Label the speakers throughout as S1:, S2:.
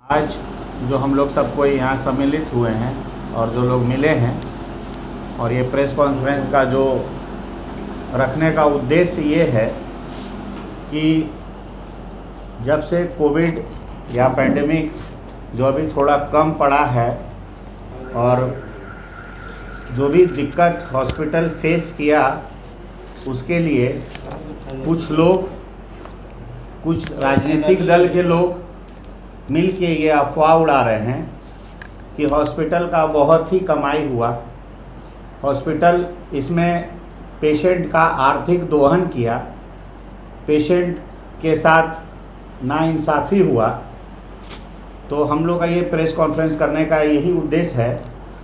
S1: आज जो हम लोग सबको यहाँ सम्मिलित हुए हैं और जो लोग मिले हैं और ये प्रेस कॉन्फ्रेंस का जो रखने का उद्देश्य ये है कि जब से कोविड या पैंडेमिक जो अभी थोड़ा कम पड़ा है और जो भी दिक्कत हॉस्पिटल फेस किया उसके लिए कुछ राजनीतिक दल के लोग मिल के ये अफवाह उड़ा रहे हैं कि हॉस्पिटल का बहुत ही कमाई हुआ, हॉस्पिटल इसमें पेशेंट का आर्थिक दोहन किया, पेशेंट के साथ नाइंसाफ़ी हुआ। तो हम लोग का ये प्रेस कॉन्फ्रेंस करने का यही उद्देश्य है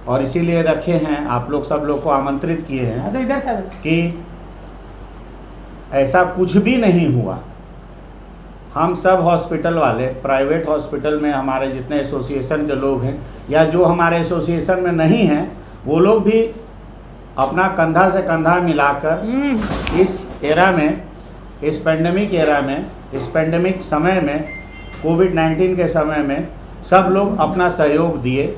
S1: और इसीलिए रखे हैं, आप लोग सब लोग को आमंत्रित किए हैं कि ऐसा कुछ भी नहीं हुआ। हम सब हॉस्पिटल वाले, प्राइवेट हॉस्पिटल में हमारे जितने एसोसिएशन के लोग हैं या जो हमारे एसोसिएशन में नहीं हैं, वो लोग भी अपना कंधा से कंधा मिलाकर इस एरा में, इस पेंडेमिक एरा में, इस पेंडेमिक समय में, कोविड-19 के समय में सब लोग अपना सहयोग दिए।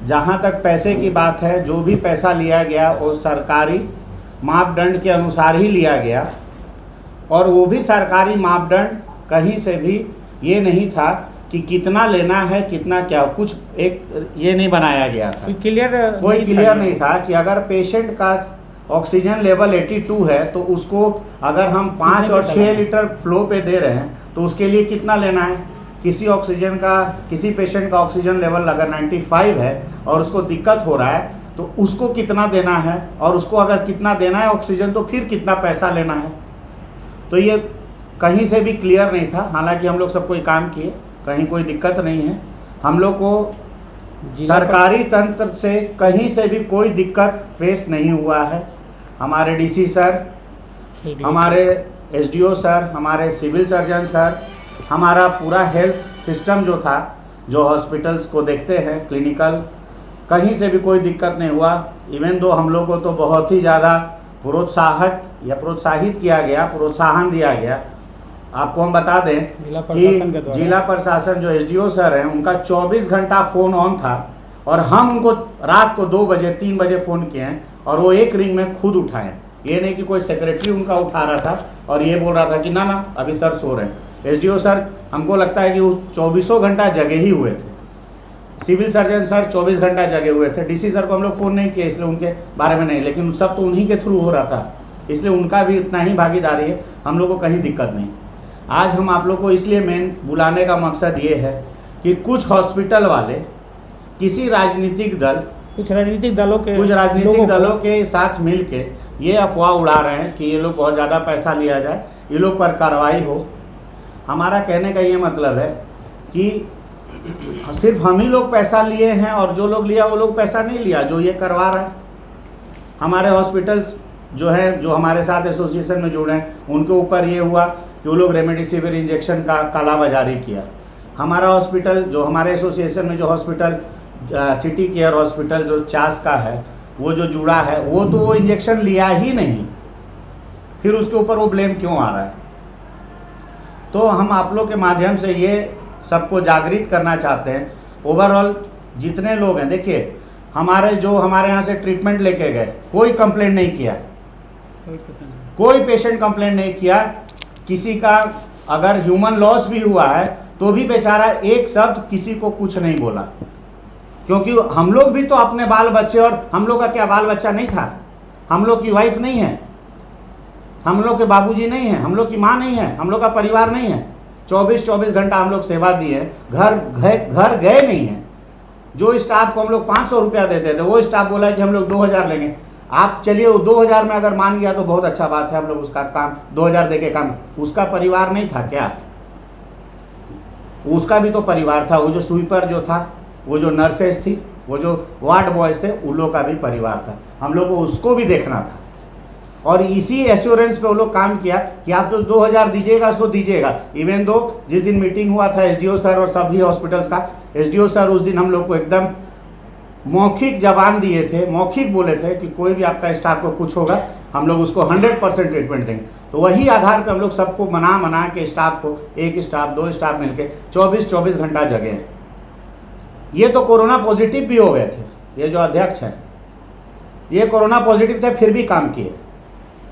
S1: जहाँ तक पैसे की बात है, जो भी पैसा लिया गया वो सरकारी मापदंड के अनुसार ही लिया गया और वो भी सरकारी मापदंड कहीं से भी ये नहीं था कि कितना लेना है, कितना क्या, कुछ एक ये नहीं बनाया गया था, कोई क्लियर नहीं था कि अगर पेशेंट का ऑक्सीजन लेवल 82 है तो उसको अगर हम 5 और 6 लीटर फ्लो पे दे रहे हैं तो उसके लिए कितना लेना है। किसी पेशेंट का ऑक्सीजन लेवल अगर 95 है और उसको दिक्कत हो रहा है तो उसको कितना देना है और उसको अगर कितना देना है ऑक्सीजन तो फिर कितना पैसा लेना है। तो ये कहीं से भी क्लियर नहीं था। हालांकि हम लोग सब कोई काम किए, कहीं कोई दिक्कत नहीं है। हम लोग को सरकारी तंत्र से कहीं से भी कोई दिक्कत फेस नहीं हुआ है। हमारे डीसी सर, हमारे एसडीओ सर, हमारे सिविल सर्जन सर, हमारा पूरा हेल्थ सिस्टम जो था, जो हॉस्पिटल्स को देखते हैं क्लिनिकल, कहीं से भी कोई दिक्कत नहीं हुआ। इवन दो हम लोग को तो बहुत ही ज़्यादा प्रोत्साहित किया गया, प्रोत्साहन दिया गया। आपको हम बता दें कि जिला प्रशासन जो एसडीओ सर हैं उनका 24 घंटा फ़ोन ऑन था और हम उनको रात को 2 बजे 3 बजे फ़ोन किए हैं और वो एक रिंग में खुद उठाएं। ये नहीं कि कोई सेक्रेटरी उनका उठा रहा था और ये बोल रहा था कि ना अभी सर सो रहे हैं। एसडीओ सर हमको लगता है कि वो 24 घंटा जगे ही हुए थे। सिविल सर्जन सर 24 घंटा जगे हुए थे। डीसी सर को हम लोग फ़ोन नहीं किए इसलिए उनके बारे में नहीं, लेकिन सब तो उन्हीं के थ्रू हो रहा था इसलिए उनका भी इतना ही भागीदारी है। हम लोग को कहीं दिक्कत नहीं। आज हम आप लोग को इसलिए मेन बुलाने का मकसद ये है कि कुछ हॉस्पिटल वाले कुछ राजनीतिक दलों के साथ मिल के ये अफवाह उड़ा रहे हैं कि ये लोग बहुत ज़्यादा पैसा लिया जाए, ये लोग पर कार्रवाई हो। हमारा कहने का ये मतलब है कि सिर्फ हम ही लोग पैसा लिए हैं और जो लोग लिया वो लोग पैसा नहीं लिया, जो ये करवा रहा है। हमारे हॉस्पिटल्स जो हैं, जो हमारे साथ एसोसिएशन में जुड़े हैं, उनके ऊपर ये हुआ कि वो लोग रेमडेसिविर इंजेक्शन का कालाबाजारी किया। हमारा हॉस्पिटल जो हमारे एसोसिएशन में जो हॉस्पिटल सिटी केयर हॉस्पिटल जो चास का है, वो जो जुड़ा है, वो तो वो इंजेक्शन लिया ही नहीं, फिर उसके ऊपर वो ब्लेम क्यों आ रहा है। तो हम आप लोग के माध्यम से ये सबको जागृत करना चाहते हैं। ओवरऑल जितने लोग हैं, देखिए हमारे यहाँ से ट्रीटमेंट लेके गए, कोई कंप्लेंट नहीं किया, कोई पेशेंट कंप्लेंट नहीं किया। किसी का अगर ह्यूमन लॉस भी हुआ है तो भी बेचारा एक शब्द किसी को कुछ नहीं बोला, क्योंकि हम लोग भी तो अपने बाल बच्चे, और हम लोग का क्या बाल बच्चा नहीं था, हम लोग की वाइफ नहीं है, हम लोग के बाबूजी नहीं है, हम लोग की माँ नहीं है, हम लोग का परिवार नहीं है। 24 घंटा हम लोग सेवा दिए, घर गए नहीं हैं। जो स्टाफ को हम लोग 500 रुपया देते थे वो स्टाफ बोला कि हम लोग 2000 लेंगे। आप चलिए वो 2000 में अगर मान गया तो बहुत अच्छा बात है, हम लोग उसका काम 2000 दे के काम। उसका परिवार नहीं था क्या? उसका भी तो परिवार था। वो जो स्वीपर जो था, वो जो नर्सेस थी, वो जो वार्ड बॉयज थे, उन लोग का भी परिवार था। हम लोग को उसको भी देखना था और इसी एश्योरेंस पे वो लोग काम किया कि आप तो 2000 दीजिएगा, सो दीजिएगा। इवन दो जिस दिन मीटिंग हुआ था एसडीओ सर और सभी हॉस्पिटल्स का, एसडीओ सर उस दिन हम लोग को एकदम मौखिक जबान दिए थे, मौखिक बोले थे कि कोई भी आपका स्टाफ को कुछ होगा हम लोग उसको 100% ट्रीटमेंट देंगे। तो वही आधार पे हम लोग सबको मना के स्टाफ को, एक स्टाफ 2 स्टाफ मिलके 24 घंटा जगे हैं। ये तो कोरोना पॉजिटिव भी हो गए थे, ये जो अध्यक्ष हैं ये कोरोना पॉजिटिव थे फिर भी काम किए।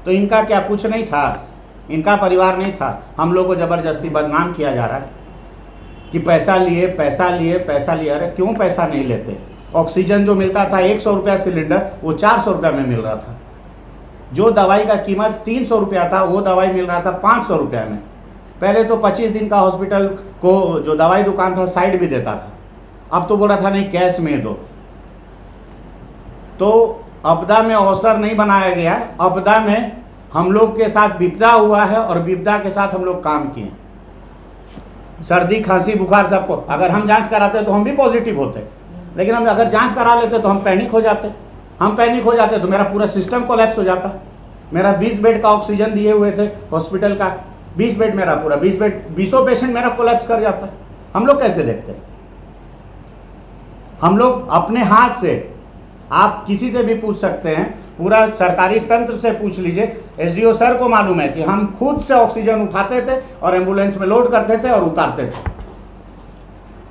S1: तो इनका क्या कुछ नहीं था, इनका परिवार नहीं था। हम लोग को ज़बरदस्ती बदनाम किया जा रहा है कि पैसा लिए पैसा लिए पैसा लिए। अरे क्यों पैसा नहीं लेते? ऑक्सीजन जो मिलता था 100 रुपया सिलेंडर, वो 400 रुपया में मिल रहा था। जो दवाई का कीमत 300 रुपया था, वो दवाई मिल रहा था 500 रुपया में। पहले तो 25 दिन का हॉस्पिटल को जो दवाई दुकान था साइड भी देता था, अब तो बोल रहा था नहीं कैश में दो। तो आपदा में अवसर नहीं बनाया गया, आपदा में हम लोग के साथ विपदा हुआ है और विपदा के साथ हम लोग काम किए। सर्दी खांसी बुखार सबको, अगर हम जांच कराते तो हम भी पॉजिटिव होते, लेकिन हम अगर जांच करा लेते तो हम पैनिक हो जाते। हम पैनिक हो जाते तो मेरा पूरा सिस्टम कोलैप्स हो जाता। मेरा 20 बेड का ऑक्सीजन दिए हुए थे हॉस्पिटल का, 20 बेड मेरा पूरा 20 बेड 20 पेशेंट मेरा कोलैप्स कर जाता। हम लोग कैसे देखते? हम लोग अपने हाथ से, आप किसी से भी पूछ सकते हैं, पूरा सरकारी तंत्र से पूछ लीजिए, एसडीओ सर को मालूम है कि हम खुद से ऑक्सीजन उठाते थे और एम्बुलेंस में लोड करते थे और उतारते थे।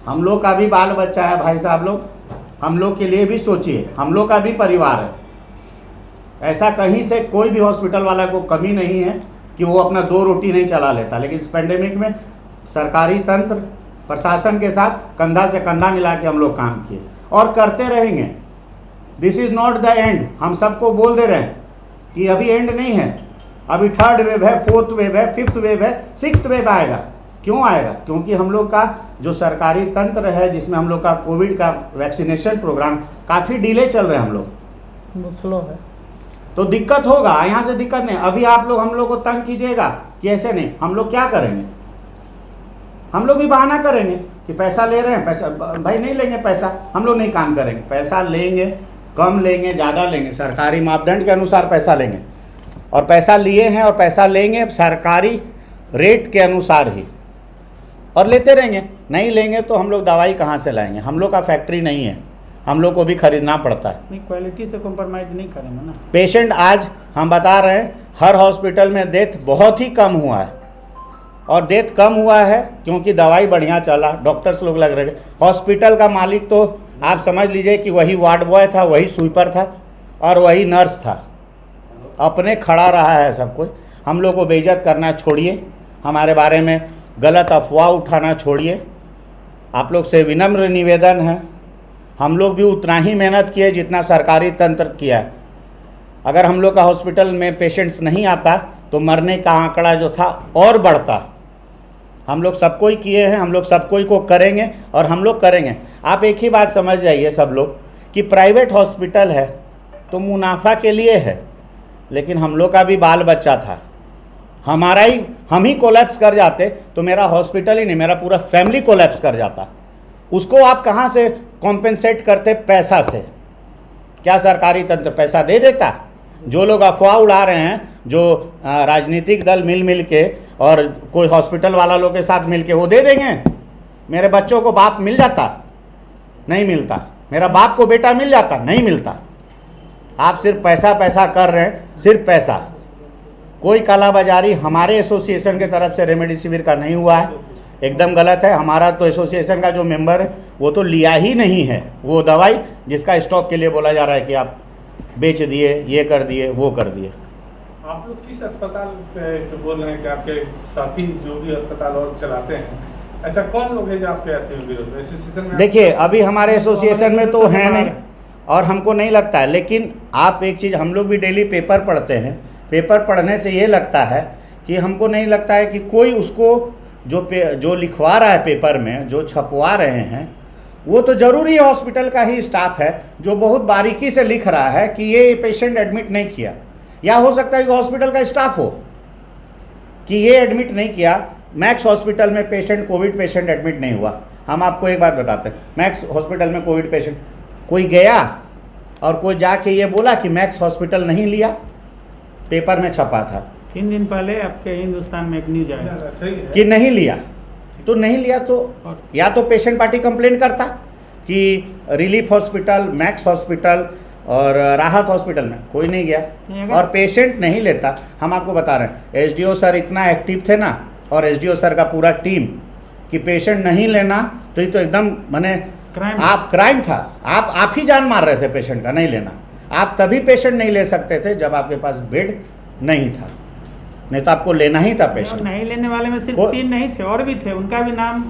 S1: हम लोग का भी बाल बच्चा है भाई साहब लोग, हम लोग के लिए भी सोचिए, हम लोग का भी परिवार है। ऐसा कहीं से कोई भी हॉस्पिटल वाला को कमी नहीं है कि वो अपना 2 रोटी नहीं चला लेता, लेकिन इस पेंडेमिक में सरकारी तंत्र प्रशासन के साथ कंधा से कंधा मिला के हम लोग काम किए और करते रहेंगे। This is not the end. हम सबको बोल दे रहे हैं कि अभी एंड नहीं है, अभी 3rd वेव है, 4th वेव है, 5th वेव है, 6th वेव आएगा। क्यों आएगा? क्योंकि हम लोग का जो सरकारी तंत्र है, जिसमें हम लोग का कोविड का वैक्सीनेशन प्रोग्राम काफ़ी डिले चल रहे हैं, हम लोग
S2: स्लो है,
S1: तो दिक्कत होगा। यहाँ से दिक्कत नहीं। अभी आप लोग हम लोग को तंग कीजिएगा कि ऐसे नहीं, हम लोग क्या करेंगे? हम लोग भी बहाना करेंगे कि पैसा ले रहे हैं, पैसा भाई नहीं लेंगे, पैसा हम लोग नहीं काम करेंगे। पैसा लेंगे, कम लेंगे ज़्यादा लेंगे, सरकारी मापदंड के अनुसार पैसा लेंगे, और पैसा लिए हैं और पैसा लेंगे सरकारी रेट के अनुसार ही, और लेते रहेंगे। नहीं लेंगे तो हम लोग दवाई कहाँ से लाएंगे? हम लोग का फैक्ट्री नहीं है, हम लोग को भी खरीदना पड़ता है।
S2: नहीं, क्वालिटी से कॉम्प्रोमाइज़ नहीं करेंगे ना।
S1: पेशेंट आज हम बता रहे हैं हर हॉस्पिटल में डेथ बहुत ही कम हुआ है, और डेथ कम हुआ है क्योंकि दवाई बढ़िया चला, डॉक्टर्स लोग लग रहे। हॉस्पिटल का मालिक तो आप समझ लीजिए कि वही वार्ड बॉय था, वही स्वीपर था और वही नर्स था, अपने खड़ा रहा है सब कुछ। हम लोग को बेइज्जत करना छोड़िए, हमारे बारे में गलत अफवाह उठाना छोड़िए। आप लोग से विनम्र निवेदन है, हम लोग भी उतना ही मेहनत किए जितना सरकारी तंत्र किया है। अगर हम लोग का हॉस्पिटल में पेशेंट्स नहीं आता तो मरने का आंकड़ा जो था और बढ़ता। हम लोग सबको ही किए हैं, हम लोग सबको ही को करेंगे और हम लोग करेंगे। आप एक ही बात समझ जाइए सब लोग कि प्राइवेट हॉस्पिटल है तो मुनाफा के लिए है, लेकिन हम लोग का भी बाल बच्चा था। हमारा ही हम ही कोलैप्स कर जाते तो मेरा हॉस्पिटल ही नहीं, मेरा पूरा फैमिली कोलैप्स कर जाता। उसको आप कहाँ से कॉम्पेंसेट करते? पैसा से। क्या सरकारी तंत्र पैसा दे देता? जो लोग अफवाह उड़ा रहे हैं, जो राजनीतिक दल मिल के और कोई हॉस्पिटल वाला लोग के साथ मिल के, वो दे देंगे। मेरे बच्चों को बाप मिल जाता? नहीं मिलता। मेरा बाप को बेटा मिल जाता? नहीं मिलता। आप सिर्फ पैसा पैसा कर रहे हैं, सिर्फ पैसा। कोई कालाबाजारी हमारे एसोसिएशन के तरफ से रेमडेसिविर का नहीं हुआ है, एकदम गलत है। हमारा तो एसोसिएशन का जो मेंबर है वो तो लिया ही नहीं है वो दवाई जिसका स्टॉक के लिए बोला जा रहा है कि आप बेच दिए, ये कर दिए, वो कर दिए।
S3: आप लोग किस अस्पताल पे बोल रहे हैं कि आपके साथी जो भी अस्पताल और चलाते हैं, ऐसा कौन लोग हैं जो आपके एसोसिएशन में?
S1: देखिए, अभी हमारे एसोसिएशन में तो है नहीं और हमको नहीं लगता है, लेकिन आप एक चीज़, हम लोग भी डेली पेपर पढ़ते हैं। पेपर पढ़ने से ये लगता है कि हमको नहीं लगता है कि कोई उसको जो लिखवा रहा है पेपर में, जो छपवा रहे हैं, वो तो ज़रूरी हॉस्पिटल का ही स्टाफ है जो बहुत बारीकी से लिख रहा है कि ये पेशेंट एडमिट नहीं किया, या हो सकता है कि हॉस्पिटल का स्टाफ हो कि ये एडमिट नहीं किया। मैक्स हॉस्पिटल में पेशेंट, कोविड पेशेंट एडमिट नहीं हुआ। हम आपको एक बात बताते हैं, मैक्स हॉस्पिटल में कोविड पेशेंट कोई गया और कोई जाके ये बोला कि मैक्स हॉस्पिटल नहीं लिया, पेपर में छपा था।
S2: 3 दिन पहले आपके हिंदुस्तान में एक न्यूज आया
S1: कि नहीं लिया, तो नहीं लिया तो या तो पेशेंट पार्टी कंप्लेंट करता कि रिलीफ हॉस्पिटल, मैक्स हॉस्पिटल और राहत हॉस्पिटल में कोई नहीं गया और पेशेंट नहीं लेता। हम आपको बता रहे हैं एसडीओ सर इतना एक्टिव थे ना, और एसडीओ सर का पूरा टीम, कि पेशेंट नहीं लेना तो ये तो एकदम माने क्राइम था। आप ही जान मार रहे थे पेशेंट का नहीं लेना। आप तभी पेशेंट नहीं ले सकते थे जब आपके पास बेड नहीं था, नहीं तो आपको लेना ही था पेशेंट।
S2: नहीं लेने वाले में सिर्फ 3 नहीं थे, और भी थे, उनका भी नाम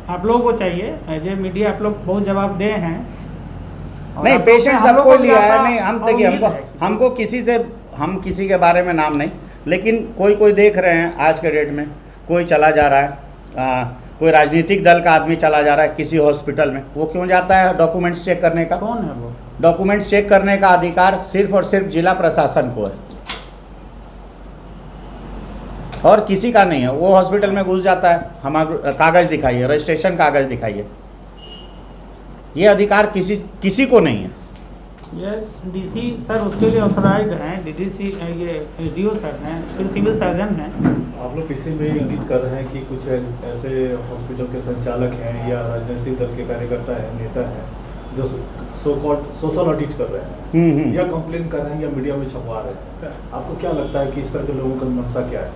S2: आप लोगों को चाहिए। एज ए मीडिया आप लोग बहुत जवाब दे हैं।
S1: नहीं, पेशेंट सबको लिया है। नहीं, हम देखिए, हमको हम किसी के बारे में नाम नहीं, लेकिन कोई देख रहे हैं आज के डेट में, कोई चला जा रहा है, कोई राजनीतिक दल का आदमी चला जा रहा है किसी हॉस्पिटल में, वो क्यों जाता है डॉक्यूमेंट्स चेक करने का?
S2: कौन है वो?
S1: डॉक्यूमेंट्स चेक करने का अधिकार सिर्फ और सिर्फ जिला प्रशासन को है, और किसी का नहीं है। वो हॉस्पिटल में घुस जाता है, हमारा कागज़ दिखाइए, रजिस्ट्रेशन कागज़ दिखाइए, ये अधिकार किसी को नहीं है।
S2: ये डीसी सर उसके लिए ऑथराइज हैं, डीडीसी ये एसडीओ सर हैं, फिर सिविल सर्जन हैं।
S4: आप लोग इसी में इंगित कर रहे हैं कि कुछ ऐसे हॉस्पिटल के संचालक हैं या राजनीतिक दल के कार्यकर्ता हैं, नेता हैं, जो सो कॉल्ड सोशल ऑडिट कर रहे हैं या कंप्लेन कर रहे हैं या मीडिया में छपवा रहे हैं। आपको क्या लगता है कि इस तरह के लोगों का मंशा क्या है?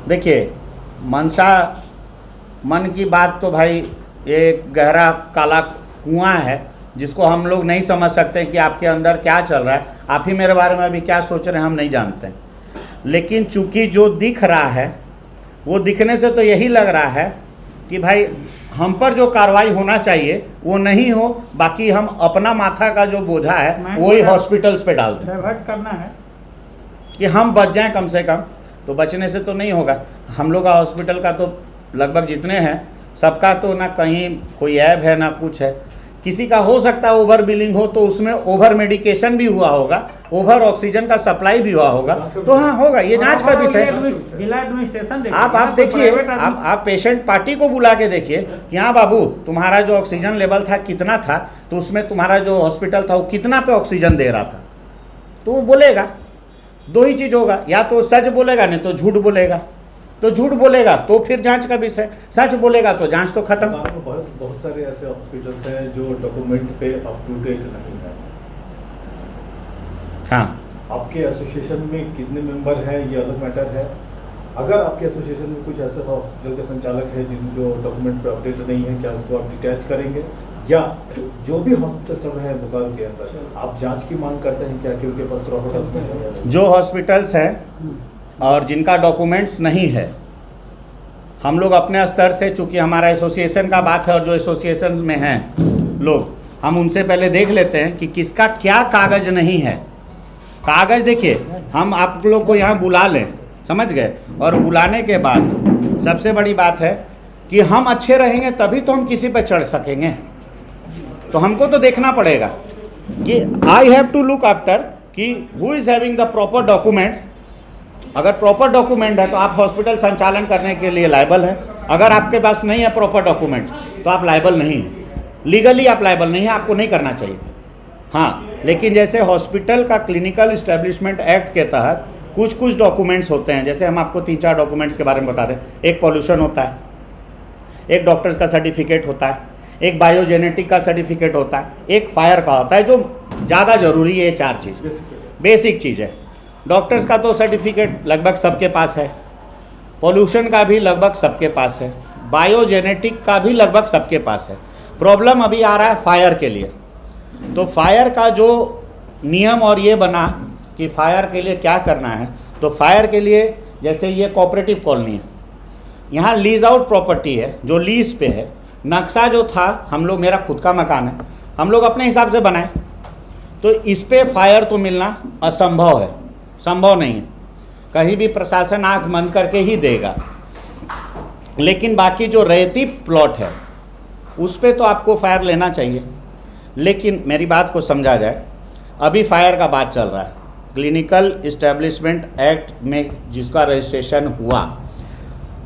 S1: देखिए, मनसा मन की बात तो भाई एक गहरा काला कुआं है, जिसको हम लोग नहीं समझ सकते कि आपके अंदर क्या चल रहा है। आप ही मेरे बारे में अभी क्या सोच रहे हैं हम नहीं जानते, लेकिन चूंकि जो दिख रहा है वो दिखने से तो यही लग रहा है कि भाई हम पर जो कार्रवाई होना चाहिए वो नहीं हो, बाकी हम अपना माथा का जो बोझा है वही हॉस्पिटल्स पे डाल दें,
S2: डाइवर्ट करना है
S1: कि हम बच जाएं कम से कम। तो बचने से तो नहीं होगा। हम लोग का हॉस्पिटल का तो लगभग जितने हैं सबका तो ना कहीं कोई ऐब है ना कुछ है। किसी का हो सकता है ओवर बिलिंग हो, तो उसमें ओवर मेडिकेशन भी हुआ होगा, ओवर ऑक्सीजन का सप्लाई भी हुआ होगा, तो हाँ होगा, ये जांच का विषय है।
S2: जिला एडमिनिस्ट्रेशन
S1: आप देखिए, आप पेशेंट पार्टी को बुला के देखिए कि हाँ बाबू तुम्हारा जो ऑक्सीजन लेवल था कितना था, तो उसमें तुम्हारा जो हॉस्पिटल था वो कितना पे ऑक्सीजन दे रहा था, तो वो बोलेगा। दो ही चीज़ होगा, या तो सच बोलेगा नहीं तो झूठ बोलेगा। तो झूठ बोलेगा तो फिर जांच का विषय, सच बोलेगा तो जांच तो खत्म।
S4: बहुत सारे ऐसे हॉस्पिटल्स हैं जो डॉक्यूमेंट पे अप टू डेट नहीं है।
S1: हाँ,
S4: आपके एसोसिएशन में कितने मेंबर हैं ये अलग मैटर है। अगर आपके एसोसिएशन में कुछ ऐसे हॉस्पिटल के संचालक हैं जिन जो डॉक्यूमेंट पे अपडेट नहीं है, क्या उनको आप डिटैच करेंगे? या जो भी हॉस्पिटल चल रहे हैं भोपाल के अंदर, आप जांच की मांग करते हैं क्या कि उनके पास प्रॉपर डॉक्यूमेंट है? जो
S1: हॉस्पिटल्स हैं और जिनका डॉक्यूमेंट्स नहीं है, हम लोग अपने स्तर से, चूंकि हमारा एसोसिएशन का बात है और जो एसोसिएशन में हैं लोग, हम उनसे पहले देख लेते हैं कि किसका क्या कागज़ नहीं है। कागज़ देखिए, हम आप लोग को यहाँ बुला लें, समझ गए, और बुलाने के बाद सबसे बड़ी बात है कि हम अच्छे रहेंगे तभी तो हम किसी पर चढ़ सकेंगे। तो हमको तो देखना पड़ेगा कि I have to look after कि who is having the proper documents. अगर प्रॉपर डॉक्यूमेंट है तो आप हॉस्पिटल संचालन करने के लिए लायबल है। अगर आपके पास नहीं है प्रॉपर डॉक्यूमेंट्स तो आप लायबल नहीं हैं, लीगली आप लायबल नहीं है, आपको नहीं करना चाहिए। हाँ, लेकिन जैसे हॉस्पिटल का क्लिनिकल इस्टेब्लिशमेंट एक्ट के तहत कुछ डॉक्यूमेंट्स होते हैं, जैसे हम आपको 3-4 डॉक्यूमेंट्स के बारे में बता दें। एक पॉल्यूशन होता है, एक डॉक्टर्स का सर्टिफिकेट होता है, एक बायोजेनेटिक का सर्टिफिकेट होता है, एक फायर का होता है, जो ज़्यादा ज़रूरी है। ये 4 चीज़ बेसिक चीज़ है। डॉक्टर्स का तो सर्टिफिकेट लगभग सबके पास है, पॉल्यूशन का भी लगभग सबके पास है, बायोजेनेटिक का भी लगभग सबके पास है। प्रॉब्लम अभी आ रहा है फायर के लिए। तो फायर का जो नियम और ये बना कि फायर के लिए क्या करना है, तो फायर के लिए जैसे ये कोऑपरेटिव कॉलोनी है, यहाँ लीज आउट प्रॉपर्टी है जो लीज पे है। नक्शा जो था, हम लोग, मेरा खुद का मकान है, हम लोग अपने हिसाब से बनाए, तो इस पे फायर तो मिलना असंभव है, संभव नहीं है। कहीं भी प्रशासन आंख बंद करके ही देगा। लेकिन बाकी जो रहती प्लॉट है उस पे तो आपको फायर लेना चाहिए। लेकिन मेरी बात को समझा जाए, अभी फायर का बात चल रहा है। क्लिनिकल इस्टेब्लिशमेंट एक्ट में जिसका रजिस्ट्रेशन हुआ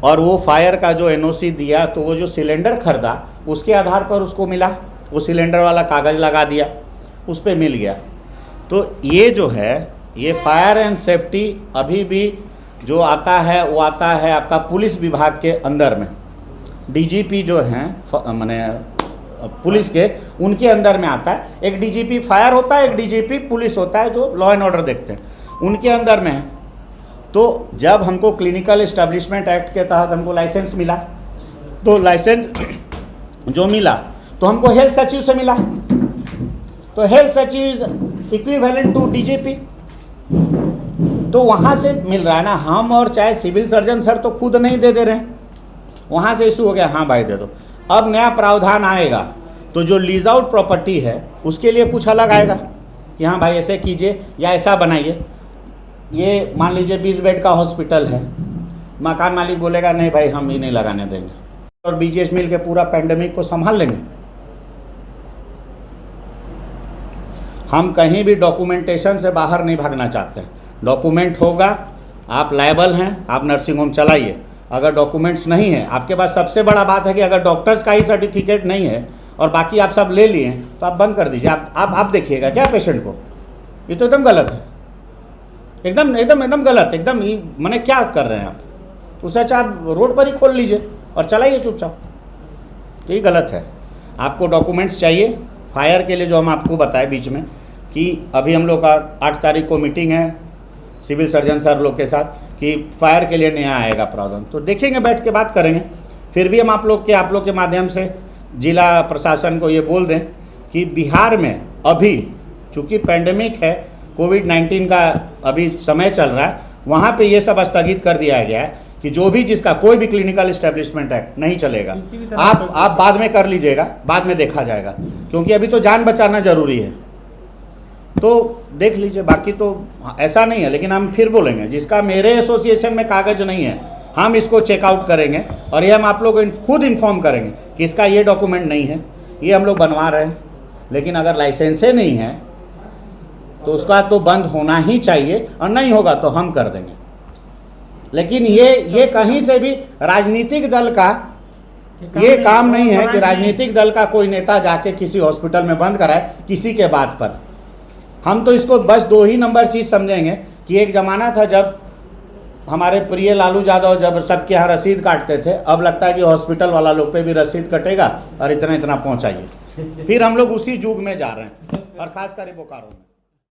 S1: और वो फायर का जो एनओसी दिया, तो वो जो सिलेंडर खरीदा उसके आधार पर उसको मिला, वो सिलेंडर वाला कागज़ लगा दिया, उस पर मिल गया। तो ये जो है, ये फायर एंड सेफ्टी अभी भी जो आता है वो आता है आपका पुलिस विभाग के अंदर में। डीजीपी जो हैं, माने पुलिस के, उनके अंदर में आता है। एक डीजीपी फायर होता है, एक डीजीपी पुलिस होता है जो लॉ एंड ऑर्डर देखते हैं, उनके अंदर में है। तो जब हमको क्लिनिकल इस्टेब्लिशमेंट एक्ट के तहत हमको लाइसेंस मिला, तो लाइसेंस जो मिला तो हमको हेल्थ सचिव से मिला, तो हेल्थ सचिव इज इक्विवेलेंट टू डीजीपी, तो वहाँ से मिल रहा है ना। हम और चाहे सिविल सर्जन सर तो खुद नहीं दे रहे हैं, वहाँ से इशू हो गया, हाँ भाई दे दो। अब नया प्रावधान आएगा तो जो लीज आउट प्रॉपर्टी है उसके लिए कुछ अलग आएगा कि हाँ भाई ऐसे कीजिए या ऐसा बनाइए। ये मान लीजिए 20 बेड का हॉस्पिटल है, मकान मालिक बोलेगा नहीं भाई हम ही नहीं लगाने देंगे, और बीजीएस मिल के पूरा पैंडेमिक को संभाल लेंगे। हम कहीं भी डॉक्यूमेंटेशन से बाहर नहीं भागना चाहते हैं। डॉक्यूमेंट होगा, आप लायबल हैं, आप नर्सिंग होम चलाइए। अगर डॉक्यूमेंट्स नहीं है, आपके पास सबसे बड़ा बात है कि अगर डॉक्टर्स का ही सर्टिफिकेट नहीं है और बाकी आप सब ले लिए तो आप बंद कर दीजिए। आप देखिएगा क्या पेशेंट को, ये तो एकदम गलत है, एकदम गलत, एकदम माने क्या कर रहे हैं आप। उससे अच्छा आप रोड पर ही खोल लीजिए और चलाइए चुपचाप, तो ये गलत है। आपको डॉक्यूमेंट्स चाहिए। फायर के लिए जो हम आपको बताए बीच में कि अभी हम लोग का 8 तारीख को मीटिंग है सिविल सर्जन सर लोग के साथ कि फायर के लिए नया आएगा प्रावधान, तो देखेंगे, बैठ के बात करेंगे। फिर भी हम आप लोग के माध्यम से जिला प्रशासन को ये बोल दें कि बिहार में अभी चूँकि पैंडेमिक है, कोविड-19 का अभी समय चल रहा है, वहाँ पे ये सब स्थगित कर दिया गया है कि जो भी जिसका कोई भी क्लिनिकल इस्टेब्लिशमेंट एक्ट नहीं चलेगा। आप बाद में कर लीजिएगा, बाद में देखा जाएगा, क्योंकि अभी तो जान बचाना ज़रूरी है। तो देख लीजिए, बाकी तो ऐसा नहीं है। लेकिन हम फिर बोलेंगे जिसका मेरे एसोसिएशन में कागज़ नहीं है हम इसको चेकआउट करेंगे और ये हम आप लोग को खुद इन्फॉर्म करेंगे कि इसका ये डॉक्यूमेंट नहीं है, ये हम लोग बनवा रहे हैं। लेकिन अगर लाइसेंसे नहीं है तो उसका तो बंद होना ही चाहिए, और नहीं होगा तो हम कर देंगे। लेकिन ये कहीं से भी राजनीतिक दल का ये काम नहीं है कि राजनीतिक दल का कोई नेता जाके किसी हॉस्पिटल में बंद कराए किसी के बात पर। हम तो इसको बस 2 ही नंबर चीज़ समझेंगे कि एक ज़माना था जब हमारे प्रिय लालू यादव जब सबके यहाँ रसीद काटते थे, अब लगता है कि हॉस्पिटल वाला लोग पे भी रसीद कटेगा और इतना इतना पहुँचाइए। फिर हम लोग उसी युग में जा रहे हैं, और ख़ास कर बोकारो में।